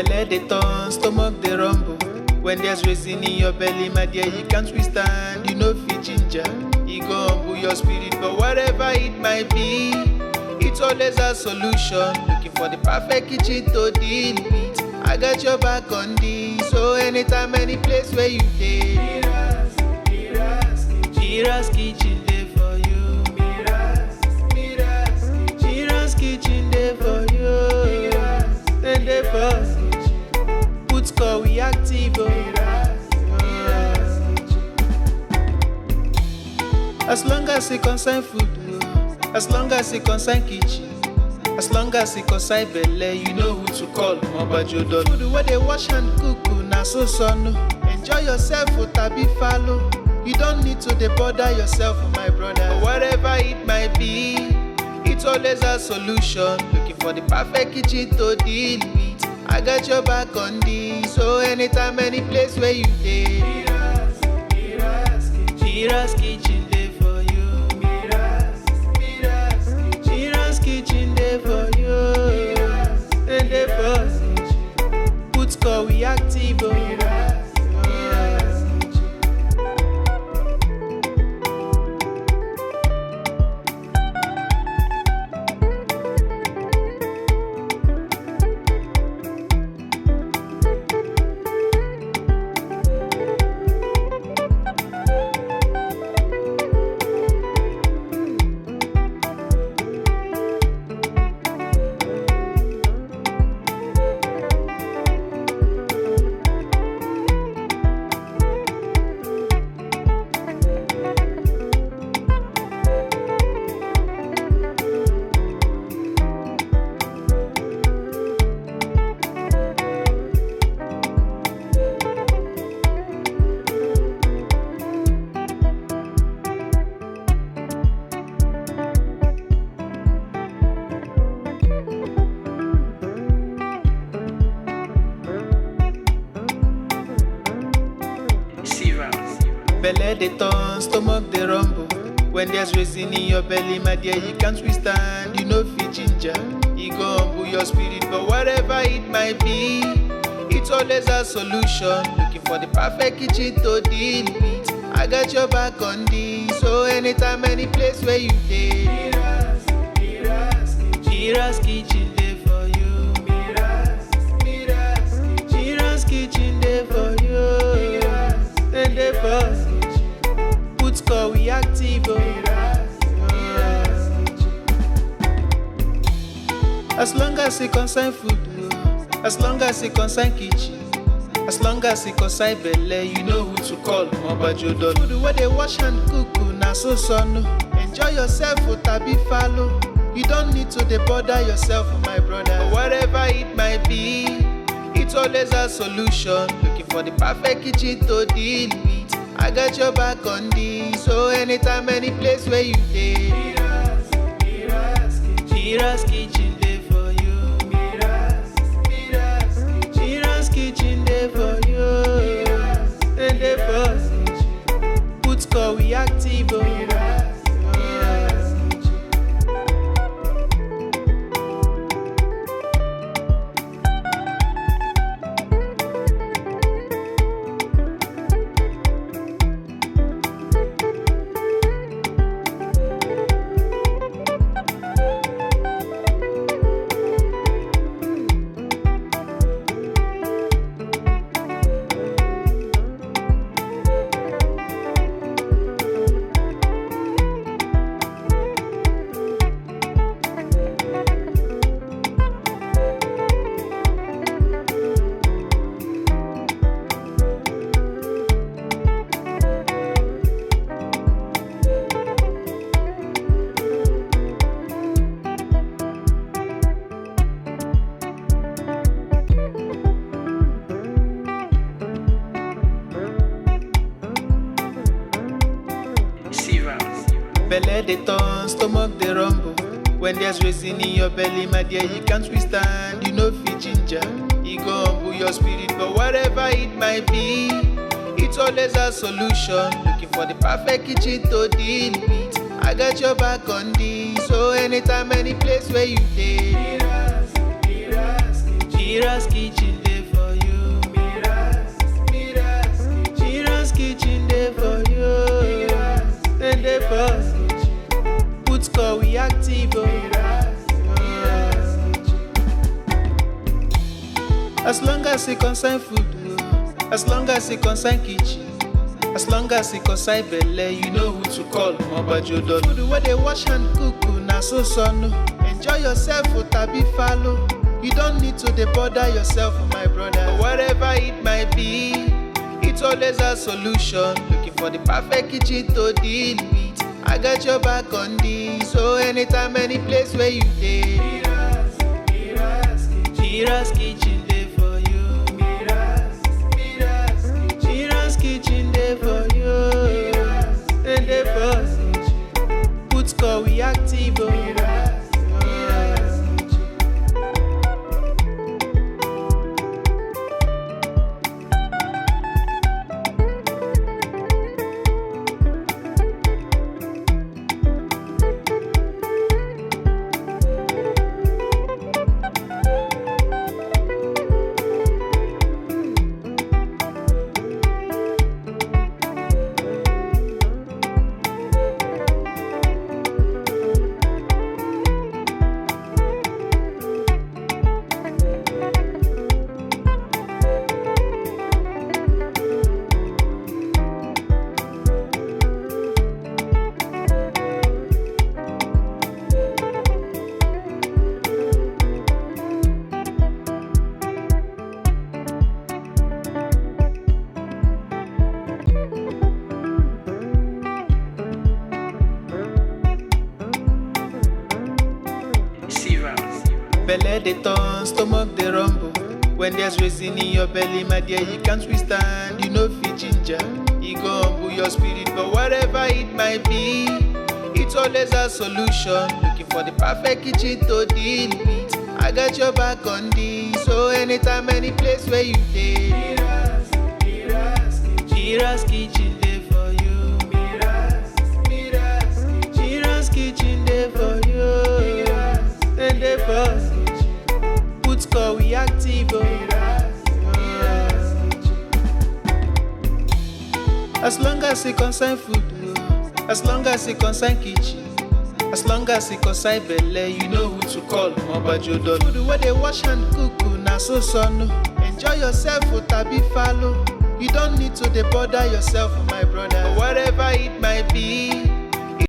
Belle dey turn, stomach dey rumble. When there's reason in your belly, my dear, you can't withstand. You know fit ginger, it go humble your spirit. But whatever it might be, it's always a solution. Looking for the perfect kitchen to deal with. I got your back on this. So anytime, any place where you dey, Mira's kitchen dey for you. Mira's kitchen dey for you. Then dey for put score we active. As long as it concern food, as long as it concern kitchen, as long as it concern belle, you know who to call. Mobajodo food where they wash and cook, na so son. Enjoy yourself, tabi follow. You don't need to bother yourself, my brother. But whatever it might be, it's always a solution. Looking for the perfect kitchen to deal with. I got your back on this. So anytime, any place where you dey, Mira's kitchen dey for you. Mira's kitchen dey for you. And dey for put score we active. Belle dey turn, stomach dey rumble. When there's reason in your belly, my dear, you can't withstand. You know fit ginger, it go humble your spirit. But whatever it might be, it's always a solution. Looking for the perfect kitchen to deal with. I got your back on this. So anytime, any place where you dey, Mira's kitchen dey for you. Mira's kitchen dey for you. And dey for put score we active. As long as it concern food, as long as it concern kitchen, as long as it concern belle, you know who to call. Mobajodo food where they wash and cook, na so son. Enjoy yourself, tabi follow. You don't need to bother yourself, my brother. But whatever it might be, it's always a solution. Looking for the perfect kitchen to deal with. I got your back on this. So anytime, any place where you dey, Mira's kitchen dey for you. Mira's kitchen dey for you. And dey for put score we active. Belle dey turn, stomach dey rumble. When there's reason in your belly, my dear, you can't withstand. You know fit ginger, it go humble your spirit. But whatever it might be, it's always a solution. Looking for the perfect kitchen to deal with. I got your back on this. So anytime, any place where you dey, Mira's kitchen dey kitchen there for you. And they boss. Put call we active. As long as it concern food, as long as it concern kitchen, as long as it concern belle, you know who to call. Mobajodo. Food where they wash and cook, na so son. Enjoy yourself, tabi follow. You don't need to bother yourself, my brother. Whatever it might be, it's always a solution. Looking for the perfect kitchen to deal with. I got your back on this. So anytime, any place where you dey, Mira's kitchen dey for you. Mira's kitchen dey for you. And dey boss. Put call we active. Belle dey turn, stomach dey rumble. When there's reason in your belly, my dear, you can't withstand. You know fit ginger, you go humble your spirit. But whatever it might be, it's always a solution. Looking for the perfect kitchen to deal with. I got your back on this. So anytime, any place where you dey, Mira's kitchen dey for you. Mira's kitchen dey for you. And dey boss. Put call we active. As long as it concern food, as long as it concern kitchen, as long as it concern belle, you know who to call. Mobajodo. Food where they wash and cook, na so son. Enjoy yourself, tabi follow. You don't need to bother yourself, my brother. Whatever it might be,